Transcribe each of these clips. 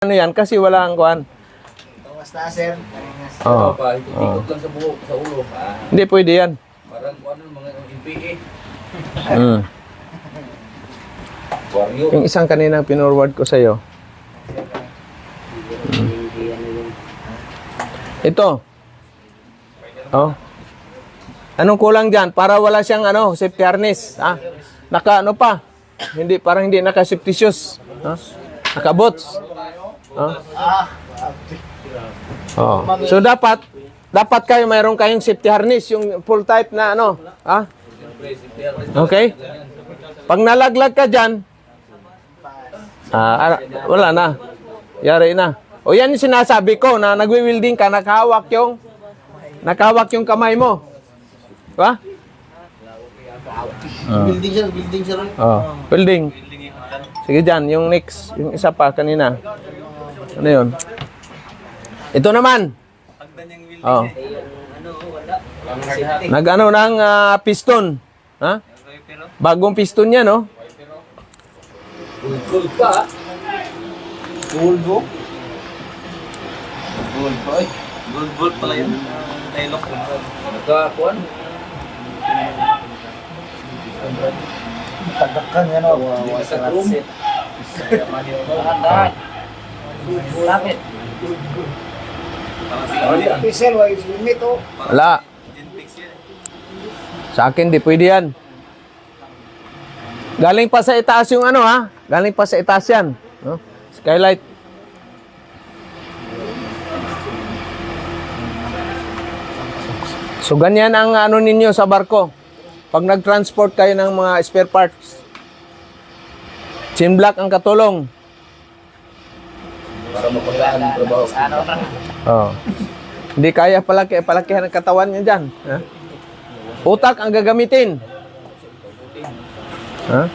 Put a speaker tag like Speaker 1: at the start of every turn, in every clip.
Speaker 1: Ano yan? Kasi wala ang kuhan.
Speaker 2: Basta sir.
Speaker 1: Oo.
Speaker 3: Ikot lang sa buhok, sa ulo.
Speaker 1: Hindi pwede yan.
Speaker 3: Parang ano, mga MPA.
Speaker 1: Mm.
Speaker 3: Waryo.
Speaker 1: Yung isang kanina pinorward ko sa'yo. Ito. Oh. Anong kulang dyan? Para wala siyang safety harness. Naka ano pa? Hindi, parang hindi naka safety shoes. Naka boots. Oh. So dapat kayo mayroon kayong safety harness, yung full type na Okay? Pag nalaglag ka dyan, wala na. Yari na. O yan yung sinasabi ko na nagwi-welding ka, nakahawak yung kamay mo. Diba?
Speaker 2: Building sir.
Speaker 1: Oh, welding. Sige dyan, yung next, yung isa pa kanina. Ano yun? Ito naman. Oh. Nag-ano ng piston. Ha? Bagong piston yan, no?
Speaker 3: Gold pa.
Speaker 2: Gold bo.
Speaker 3: Gold pa eh. Gold pala yun. Taylok. Nagkakuan.
Speaker 2: Tagakan yan o.
Speaker 3: Sa room.
Speaker 2: Lapit. Pisel, why is limit o?
Speaker 1: Wala. Sa akin, di pwede yan. Galing pa sa itaas yung Galing pa sa itaas yan. No? Skylight. So, ganyan ang ninyo sa barko. Pag nag-transport kayo ng mga spare parts. Chin block ang katulong.
Speaker 3: Para mapaglaan ang trabaho.
Speaker 1: Oh. Hindi kaya palakihan ang katawan niya dyan. Ha? Utak ang gagamitin. Ha?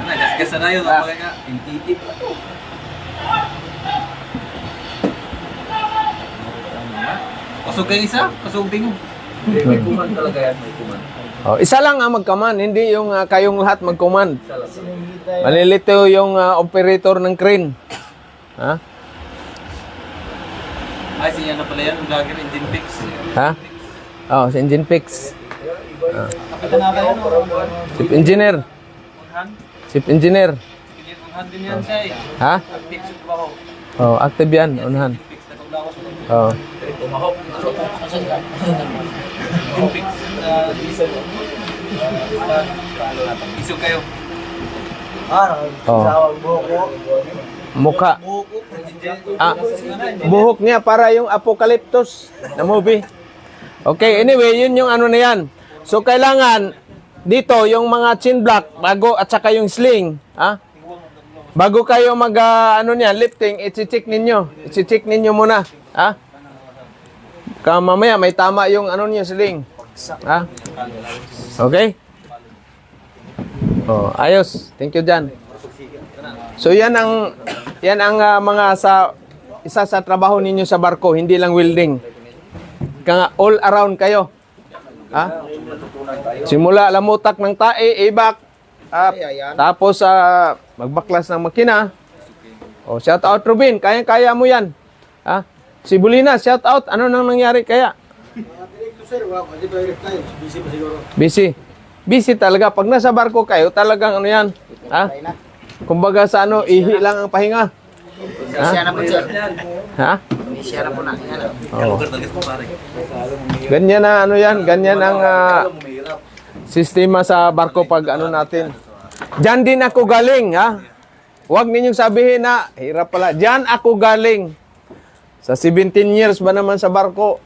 Speaker 3: Nagasgasa na yun. Ang mga intitip. Pasok kayo isa? Pasok bingo. May kuman talaga yan. May kuman.
Speaker 1: Oh, isa lang ang magkaman, hindi yung kayong lahat magkuman.
Speaker 3: Isa lang.
Speaker 1: Malilito yung operator ng crane. Ha?
Speaker 3: Ay, siya na pala yan. Ang vlogger, engine fix.
Speaker 1: Ha? Oh, si Engine Fix.
Speaker 3: Nakita na kayo.
Speaker 1: Chief Engineer.
Speaker 3: Unhan.
Speaker 1: Chief Engineer.
Speaker 3: Unhan din yan siya eh.
Speaker 1: Ha?
Speaker 3: Fix yung trabaho.
Speaker 1: Oh, active yan, unahan.
Speaker 3: Fix na paglawas.
Speaker 1: Oh.
Speaker 3: Tumahok. Engine fix. Diesel. Isog kayo.
Speaker 1: Oh.
Speaker 2: Sawag buko.
Speaker 1: Mukha.
Speaker 2: Buko.
Speaker 1: Buhok niya para yung Apocalyptus na movie. Okay, anyway, yun yung na yan. So, kailangan dito yung mga chin block bago at saka yung sling. Ha? Bago kayo mag, lifting, i-check ninyo. I-check ninyo muna. Ha? Mamaya may tama yung niyo sling. Ha? Okay? Oh, ayos. Thank you, Jan. So, yan ang mga isa sa trabaho ninyo sa barko, hindi lang welding. All around kayo. Ha? Simula lamutak ng tae, ibak, tapos magbaklas ng makina. Oh, shout out Rubin, kaya mo yan. Ha? Si Bulina, shout out. Ano nang nangyari kaya? Busy. Busy talaga. Pag nasa barko kayo, talagang yan. Ha? Kumbaga sa ihi lang ang pahinga.
Speaker 2: Siya na po sir.
Speaker 1: Ha?
Speaker 2: Siya na po na.
Speaker 1: Oh. Ganyan na ganyan ang sistema sa barko pag natin. Diyan din ako galing, ha? Huwag ninyong sabihin na hirap pala. Diyan ako galing. Sa 17 years ba naman sa barko,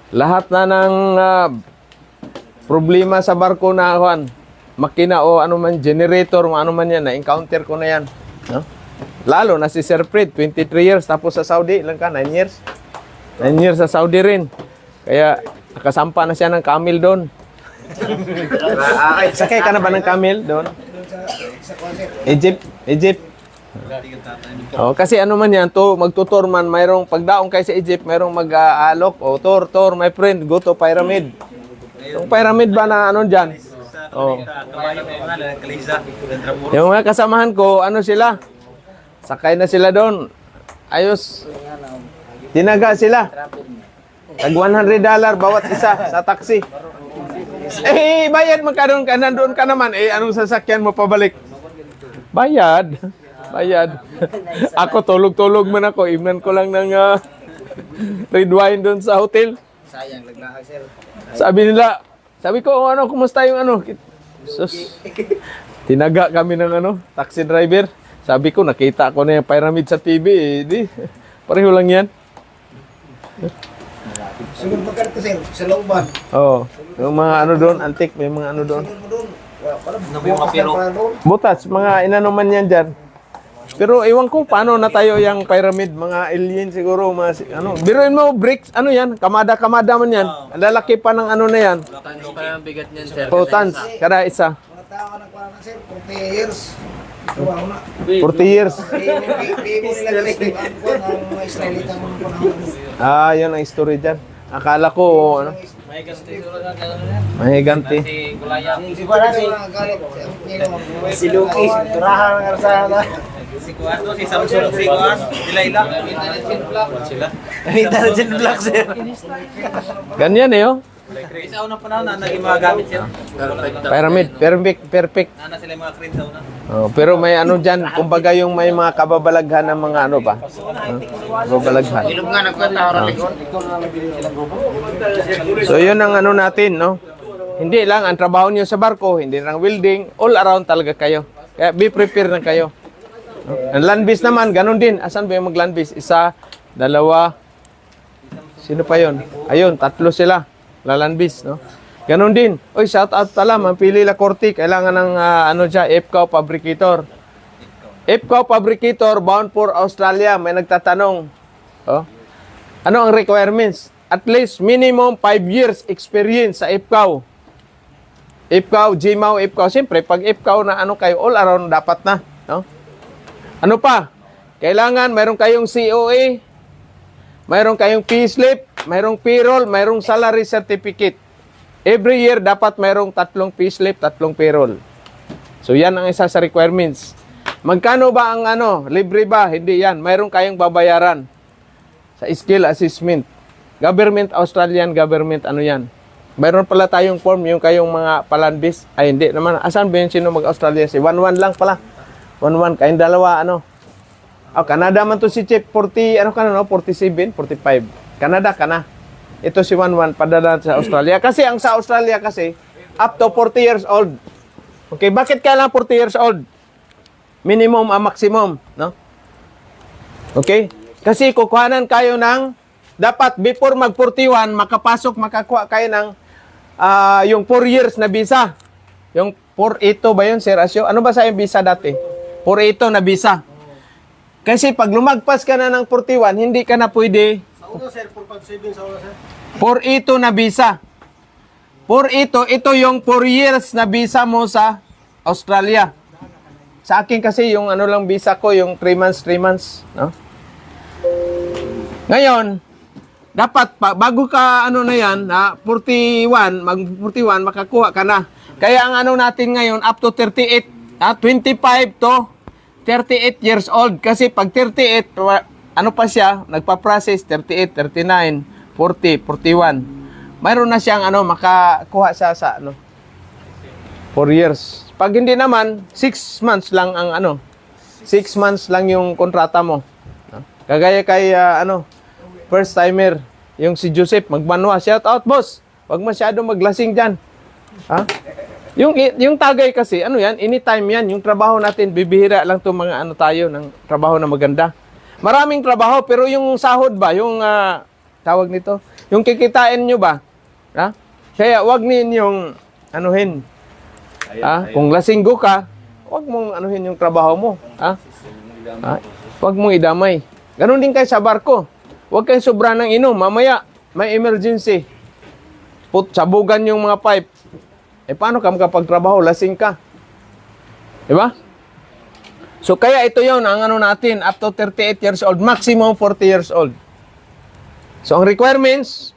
Speaker 1: lahat na ng problema sa barko na makina o generator, ano man yan, na-encounter ko na yan. No? Lalo na si Sir Fred, 23 years, tapos sa Saudi, ilan ka? 9 years? 9 years sa Saudi rin. Kaya, nakasampa na siya ng camel doon. Sakay ka na ba ng camel doon? Egypt. Oh, kasi man yan, magtutor man, mayroong pagdaong kayo sa Egypt, mayroong mag-aalok. Tour, my friend, go to pyramid. Yung pyramid ba na dyan? Oh.
Speaker 3: Kabayo ko nga, kalisa.
Speaker 1: Yung mga kasamahan ko, ano sila? Sakay na sila doon. Ayos. Tinaga sila. Tag $100 bawat isa sa taxi. Eh, bayad magkanoon ka, nandoon ka naman. Eh, anong sasakyan mo pabalik? Bayad. Bayad. Ako, tulog-tulog man ako. Iman ko lang ng red wine doon sa hotel.
Speaker 2: Sayang, laglaag sir.
Speaker 1: Sabi ko, oh, ano, kumusta yung ano? Sus. Tinaga kami ng ano, taxi driver. Sabi ko, nakita ko na yung pyramid sa TV. Eh, di. Pareho lang yan.
Speaker 2: Sunod pa ka sir, sa looban.
Speaker 1: Oo. Yung mga ano doon, antik, may mga ano doon.
Speaker 2: Sunod mo doon. Wala pala,
Speaker 3: Yung mga piro.
Speaker 1: Butas, mga inano man yan dyan. Pero iwan ko, paano natayo yung pyramid? Mga alien siguro, mga ano. Biruin mo, bricks, ano yan? Kamada-kamada man yan. Ang lalaki pa ng ano na yan.
Speaker 3: Tans pa yung bigat niyan, sir.
Speaker 1: 2 tons, kada isa.
Speaker 2: Mga tao ka nagparang sir, 40 years. Tuwa ko na.
Speaker 1: 40 years.
Speaker 2: Di mo nila nagsipan ko ng mga Israelita mo ng panahon.
Speaker 1: Ah, yun ang story dyan. Akala ko, ano,
Speaker 3: May ganti siguro na gano'n yan.
Speaker 1: mahiganti.
Speaker 3: Si Kulayang.
Speaker 2: Si Si Luki, turahan ng arsahan na.
Speaker 3: Si Kuwato, si Samson, si Kuwan. Dilayla. Sila.
Speaker 2: Intelligent black sir.
Speaker 1: Ganyan eh, oh.
Speaker 3: Sa unang panahon na naging mga gamit siya.
Speaker 1: Pyramid, perfect.
Speaker 3: Nana sila yung mga crane sa una.
Speaker 1: Oh, pero may ano dyan, kumbaga yung may mga kababalaghan ng mga ano ba? Kababalaghan.
Speaker 2: Ilog nga nagkwenta oras likod.
Speaker 1: So yun ang ano natin, no? Hindi lang ang trabaho niyo sa barko, hindi lang welding, all around talaga kayo. Kaya be prepared na kayo. No? Ang land base naman, ganun din. Asan ba yung mag land base? Isa, dalawa, sino pa yon? Ayun, 3 sila. Land base, no? Ganun din. Oy, shout out pala, mapili la Corti, kailangan ng ano siya, FCAW fabricator. FCAW fabricator bound for Australia, may nagtatanong. Oh. Ano ang requirements? At least minimum 5 years experience sa FCAW. FCAW, GMAW, FCAW. Siyempre, pag FCAW na ano kayo, all around dapat na. No? Ano pa? Kailangan, mayroon kayong COA, mayroon kayong payslip, mayroong payroll, mayroong salary certificate. Every year, dapat mayroong 3 payslip, 3 payroll. So, yan ang isa sa requirements. Magkano ba ang ano? Libre ba? Hindi yan. Mayroong kayong babayaran sa skill assessment. Government, Australian government, ano yan? Mayroon pala tayong form, yung kayong mga palandis. Ay, hindi naman. Asan ba yun sino mag-Australia? Si 1-1 lang pala. 1-1. Kayong dalawa, ano? Oh, Canada man to si Chip. 40, ano ka na, no? 47, 45. Canada ka na. Ito si 1-1, padala sa Australia. Kasi ang sa Australia kasi, up to 40 years old. Okay, bakit kailangan 40 years old? Minimum ang maximum, no? Okay? Kasi kukuhanan kayo ng, dapat before mag-41, makapasok, makakuha kayo ng yung 4 years na visa. Yung 482 ba yun, Sir Asyo? Ano ba sa yung visa dati? 482 na visa. Kasi pag lumagpas ka na ng 41, hindi ka na pwede.
Speaker 2: Sa una sir, 457 sa una sir.
Speaker 1: 482 na visa. 482, ito yung 4 years na visa mo sa Australia. Sa akin kasi yung ano lang visa ko, yung 3 months, no? Ngayon, dapat bago ka ano na yan, 41, mag-41, makakuha ka na. Kaya ang ano natin ngayon, up to 38, 25 to 38 years old. Kasi pag 38, ano pa siya, nagpa-process, 38, 39, 40, 41. Mayroon na siyang ano, makakuha siya sa ano, 4 years. Pag hindi naman, 6 months lang ang ano, 6 months lang yung kontrata mo. No? Kagaya kay first timer, yung si Joseph, magmanwa, shout out boss. Huwag masyado maglasing diyan. Ha? Yung tagay kasi, ano yan, anytime yan, yung trabaho natin, bibihira lang 'tong mga ano tayo ng trabaho na maganda. Maraming trabaho, pero yung sahod ba, yung tawag nito, yung kikitain nyo ba? Ha? Kaya wag ninyong anuhin. Ha? Kung lasinggo ka, wag mong anuhin yung trabaho mo. Ha? Ha? Wag mong idamay. Ganon din kayo sa barko. Wag kayong sobra ng inom. Mamaya, may emergency. Sabugan yung mga pipe. Paano ka makapagtrabaho? Lasing ka. Diba? So, kaya ito yon ang ano natin, up to 38 years old, maximum 40 years old. So, ang requirements,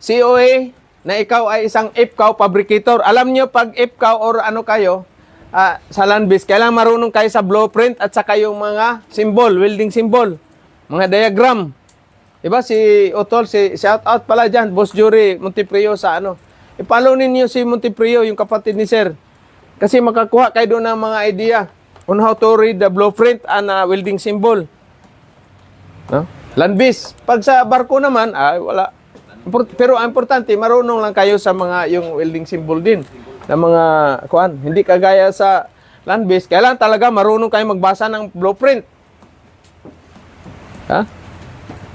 Speaker 1: COA, na ikaw ay isang IFCAO fabricator. Alam nyo, pag IFCAO or ano kayo, sa land base, kailangan marunong kayo sa blueprint at saka yung mga symbol, welding symbol, mga diagram. Diba, si Otol, shout out pala dyan, Boss Jury Montiprio sa ano. I-follow ninyo si Montiprio, yung kapatid ni Sir. Kasi makakuha kayo doon ng mga idea on how to read the blueprint and welding symbol. No? Land base. Pag sa barko naman, wala. Pero ang importante, marunong lang kayo sa mga yung welding symbol din na mga kuan. Hindi kagaya sa land base. Kailangan talaga marunong kayo magbasa ng blueprint. Ha?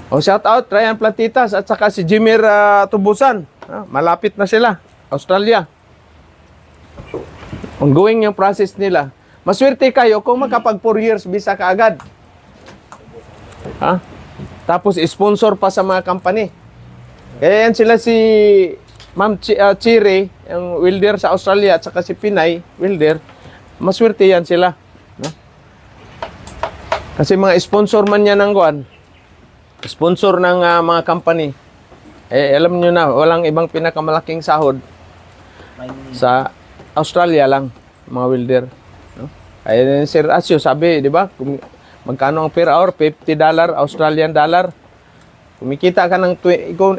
Speaker 1: O shout out Ryan Platitas at saka si Jimir Tubusan. Malapit na sila. Australia. Ongoing yung process nila. Maswerte kayo kung makapag 4 years visa ka agad. Ha? Tapos sponsor pa sa mga company. Kaya yan sila si Ma'am Chiri, yung welder sa Australia, at saka si Pinay, welder. Maswerte yan sila. No? Kasi mga sponsor man yan ng kuan. Sponsor ng mga company. Alam nyo na, walang ibang pinakamalaking sahod sa Australia lang, mga welder. No? Ay, Sir Asyo, sabi, di ba? Magkano ang per hour? $50 Australian dollar. Kumikita ka ng,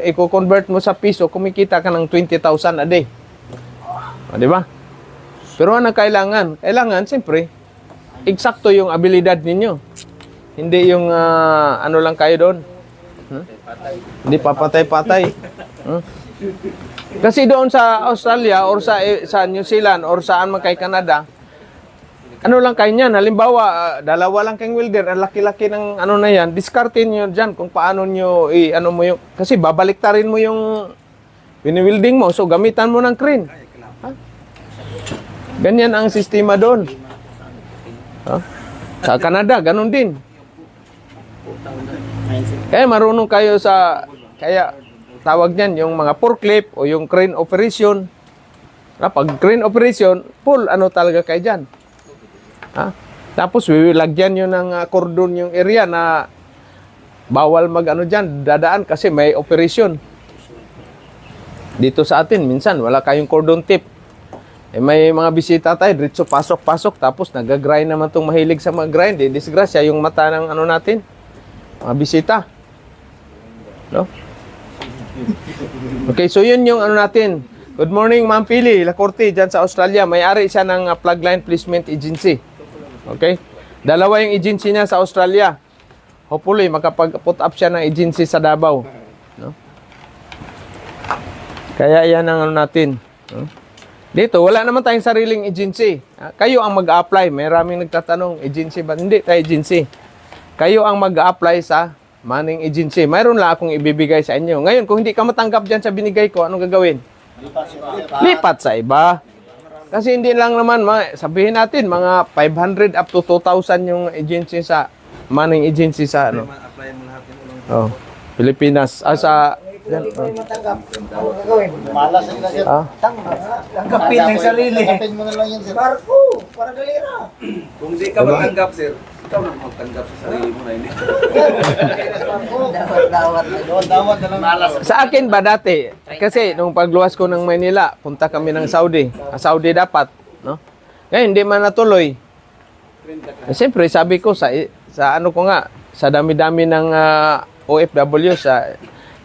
Speaker 1: i-convert mo sa piso, kumikita ka ng 20,000 a day. O, di ba? Pero ano kailangan? Kailangan, siyempre, eksakto yung abilidad ninyo. Hindi yung ano lang kayo doon. Hindi papatay-patay. Kasi doon sa Australia or sa New Zealand or saan man kay Canada, ano lang kayo niyan, halimbawa, dalawa lang kayong welder, ang laki-laki ng ano na yan, discardin nyo dyan kung paano nyo, ano mo yung, kasi babaliktarin mo yung wini-welding mo, so gamitan mo ng crane. Ha? Ganyan ang sistema doon. Ha? Sa Canada, ganun din. Kaya marunong kayo sa, kaya tawag niyan, yung mga forklift o yung crane operation. Pag crane operation, full ano talaga kayo dyan. Ha? Tapos lagyan nyo ng cordon yung area na bawal mag-ano dyan, dadaan kasi may operation. Dito sa atin, minsan wala kayong cordon tip. May mga bisita tayo, diretso pasok-pasok, tapos nag-grind naman itong mahilig sa mga grind. Disgrasya yung mata ng ano natin, mga bisita. No? Okay, so yun yung ano natin. Good morning, Ma'am Pili Lacorte, dyan sa Australia. May-ari siya ng plug line placement agency. Okay? Dalawa yung agency niya sa Australia. Hopefully, makapag-put up siya ng agency sa Davao. No? Kaya yan ang ano natin. No? Dito, wala naman tayong sariling agency. Kayo ang mag-apply. May maraming nagtatanong, agency ba? Hindi tayo agency. Kayo ang mag-apply sa manning agency. Mayroon lang akong ibibigay sa inyo. Ngayon, kung hindi ka matanggap dyan sa binigay ko, anong gagawin? Lipat sa iba. Kasi hindi lang naman, sabihin natin, mga 500 up to 2,000 yung agency sa, manning agency sa, ano. Oh, Pilipinas. Sa, yan,
Speaker 2: Hindi ko yung matanggap. Ano gagawin? Malas na sir.
Speaker 3: Tanggapin ng sarili.
Speaker 2: Tanggapin mo na lang yan sir. Barko! Para galera.
Speaker 3: Kung di ka matanggap, sir, ikaw na magtanggap sa sarili mo na hindi.
Speaker 2: Dawat na lang. Malas.
Speaker 1: Sa akin ba dati? Kasi nung pagluwas ko ng Manila, punta kami ng Saudi. Saudi dapat, no? Ngayon, hindi man natuloy. Siyempre, sabi ko sa ano ko nga, sa dami-dami ng OFW,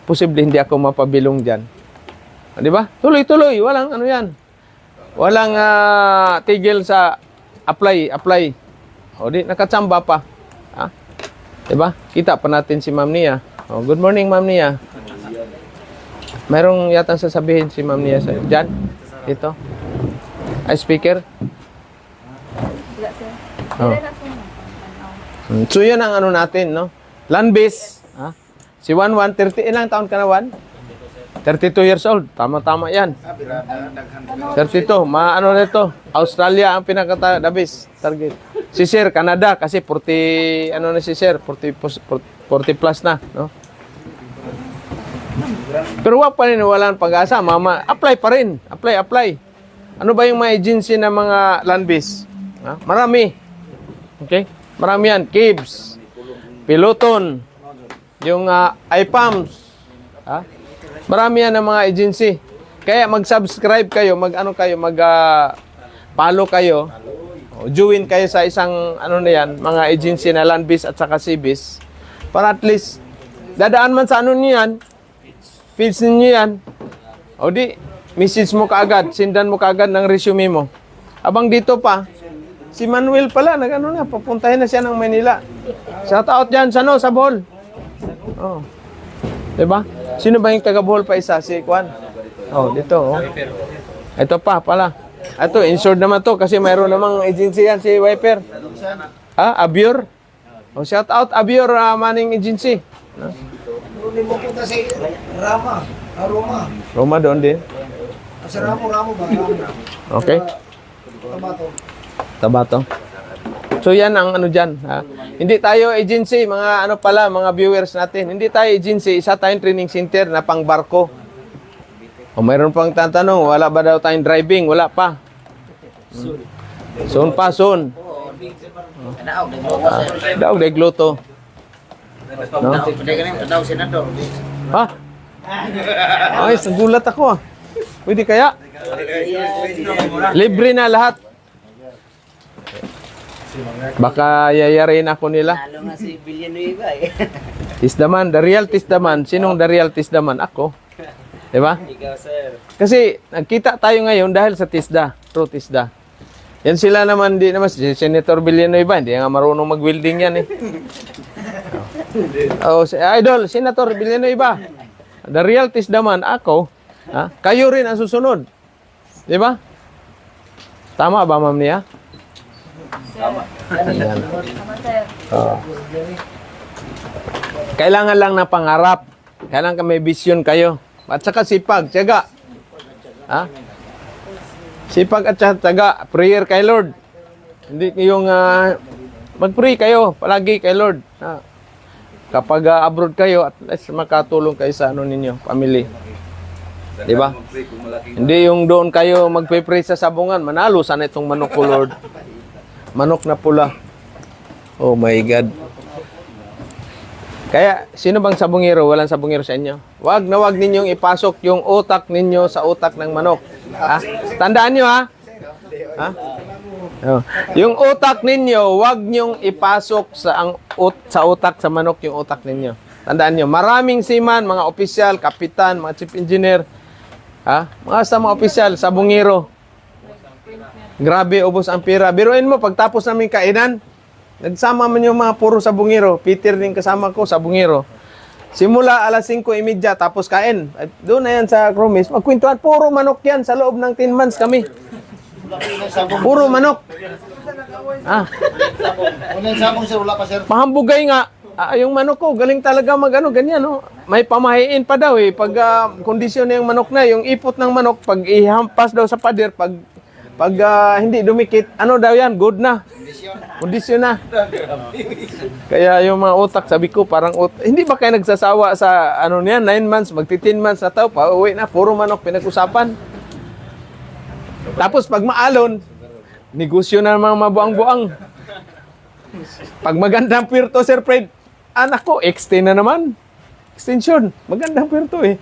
Speaker 1: posible hindi ako mapabilong dyan. Di ba? Tuloy-tuloy. Walang ano yan. Walang tigil sa apply. O di, nakatsamba pa. Ha? Di ba? Kita pa natin si Ma'am Nia. Oh, good morning, Ma'am Nia. Mayroong yatang sasabihin si Ma'am Nia sa'yo. Diyan? Dito? Ay, speaker?
Speaker 4: Wala, sir.
Speaker 1: Oh. So, yun ang ano natin, no? Land base. Ha? Si 30, ilang taon ka na, 32 years old. Tama-tama yan. 32. Ano nito? Australia ang pinaka-the best target. Si Sir, Canada, kasi 40, ano na si Sir? 40 plus na, no? Pero wag pa rin, walang pag-asa. Mama, apply pa rin. Apply. Ano ba yung mga agency na mga land base? Ha? Marami. Okay? Marami yan. Kibs, Piloton, yung IPAMS. Ha? Marami yan ng mga agency. Kaya mag-subscribe kayo, mag-ano kayo, follow kayo. Join kayo sa isang ano na yan, mga agency na Landbiz at saka Seabiz. Para at least, dadaan man sa ano niyo yan, feeds niyo yan. O di, message mo kaagad, sindan mo kaagad ng resume mo. Abang dito pa, si Manuel pala, nag-ano na, papuntahin na siya ng Manila. Shout out dyan, sa Bohol. Oh. Diba? Sino ba yung taga Bohol pa isa? Si Kwan? Oh, dito. Oh. Ito pa pala. Ito, insured naman to kasi mayroon namang agency yan si Wiper. Abior. Oh, shout out Abior Manning Agency.
Speaker 2: Hindi mo punta si Rama. Roma.
Speaker 1: Roma doon din.
Speaker 2: Sa Ramo ba?
Speaker 1: Okay.
Speaker 2: Tabato.
Speaker 1: Tabato. So yan ang ano dyan. Ha? Hindi tayo agency, mga ano pala, mga viewers natin. Hindi tayo agency, isa tayong training center na pang barko. O mayroon pang tatanong, wala ba daw tayong driving? Wala pa. Soon pa, soon. Daog, degluto. No? Ha? Ay, nagulat ako ah. Pwede kaya? Libre na lahat. Baka yayarin ako nila.
Speaker 5: Lalo nga si Villanueva eh.
Speaker 1: Tisdaman, the real Tisdaman. Sinong the real Tisdaman? Ako. Diba?
Speaker 5: Ikaw, sir.
Speaker 1: Kasi nagkita tayo ngayon dahil sa TISDA, True TISDA. Yan sila naman, di naman, si Senator Villanueva, hindi nga marunong mag-welding yan eh. Oh, si Idol, Senator Villanueva. The real TISDA man, ako, kayo rin ang susunod. Di ba? Tama ba, Ma'am Nia?
Speaker 3: Tama.
Speaker 1: Yan.
Speaker 4: Tama, sir.
Speaker 1: Oh. Kailangan lang na pangarap. Kailangan may vision kayo. At saka sipag, tiyaga. Ha? Sipag at saka tiyaga. Prayer kay Lord. Hindi yung mag-pray kayo palagi kay Lord. Ha? Kapag abroad kayo, at least makatulong kayo sa ano ninyo, family. Di ba? Hindi yung doon kayo magpe-pray sa sabungan. Manalo sana itong manok ko, Lord. Manok na pula. Oh my God. Kaya, sino bang sabungero? Walang sabungero sa inyo. Wag na wag ninyong ipasok yung utak ninyo sa utak ng manok. Ha? Tandaan nyo, ha? Ha? Oh. Yung utak ninyo, wag nyong ipasok sa utak sa manok yung utak ninyo. Tandaan nyo, maraming seaman, mga opisyal, kapitan, mga chief engineer, ha? Mga sa mga opisyal, sabungero. Grabe, ubos ang pira. Biruin mo, pagtapos namin kainan, nagsama man yung mga puro sabungero. Peter din kasama ko, sabungero. Simula alas 5:30, tapos kain. At doon na yan sa Cromis. Magkwentuhan, puro manok yan. Sa loob ng 10 months kami. Puro manok.
Speaker 2: Wala yung sabong sir, wala pa sir.
Speaker 1: Pahambugay nga. Yung manok ko, galing talaga ganyan. No? May pamahiin pa daw eh. Pag kondisyon na yung manok na, yung ipot ng manok, pag ihampas daw sa pader, pag hindi dumikit, ano daw yan, good na. Kondisyon na. Kaya yung mga utak, sabi ko, parang hindi ba kayo nagsasawa sa ano niyan, 9 months, magti-10 months na tao, pauwi na, puro manok pinag-usapan. Tapos pag maalon, negosyo na mga mabuang-buang. Pag magandang pirto, Sir Fred, anak ko, extend na naman. Extension, magandang pirto eh.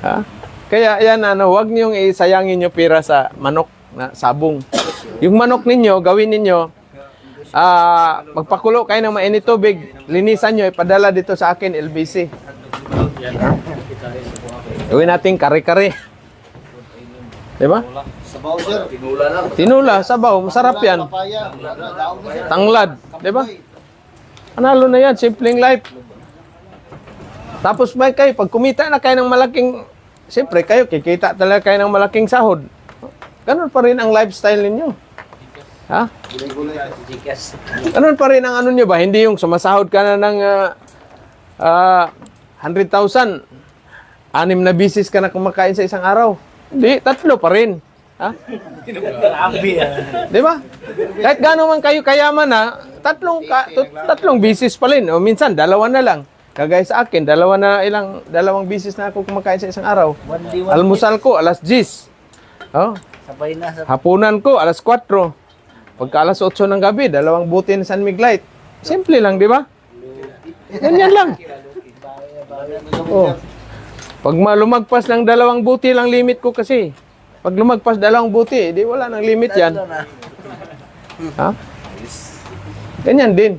Speaker 1: Ha? Kaya yan, wag niyong isayangin yung pira sa manok na sabong. Yung manok ninyo, gawin ninyo, magpakulo kayo ng mainit tubig, linisan nyo, ipadala dito sa akin, LBC. Gawin natin kare-kare. Diba?
Speaker 2: Sabaw sir.
Speaker 1: Tinula, sabaw, masarap yan.
Speaker 2: Papaya. Daog na sir.
Speaker 1: Tanglad, diba? Analo na yan, simpleng life. Tapos may kayo, pag kumita na kayo ng malaking, siyempre kayo, kikita talaga kayo ng malaking sahod. Ganun pa rin ang lifestyle ninyo. Ha? Ganun pa rin ang ano nyo ba? Hindi yung sumasahod ka na ng 100,000. 6 na bisis ka na kumakain sa isang araw. Hindi, 3 pa rin. Ha? Di ba? Kahit gano'n man kayo kayaman na, 3 bisis pa rin. O minsan, 2 na lang. Kagaya sa akin, 2 bisis na ako kumakain sa isang araw. Almusal ko, alas 10. Oh.
Speaker 5: Sabay na.
Speaker 1: Hapunan ko, alas 4. Pagka alas 8 ng gabi, 2 buti ng San Miglite. Simple lang, di ba? Ganyan lang. Oh. Pag lumagpas ng 2 buti lang limit ko kasi. Pag lumagpas 2 buti, di wala nang limit yan.
Speaker 5: Tatlo na.
Speaker 1: Ha? Ganyan din.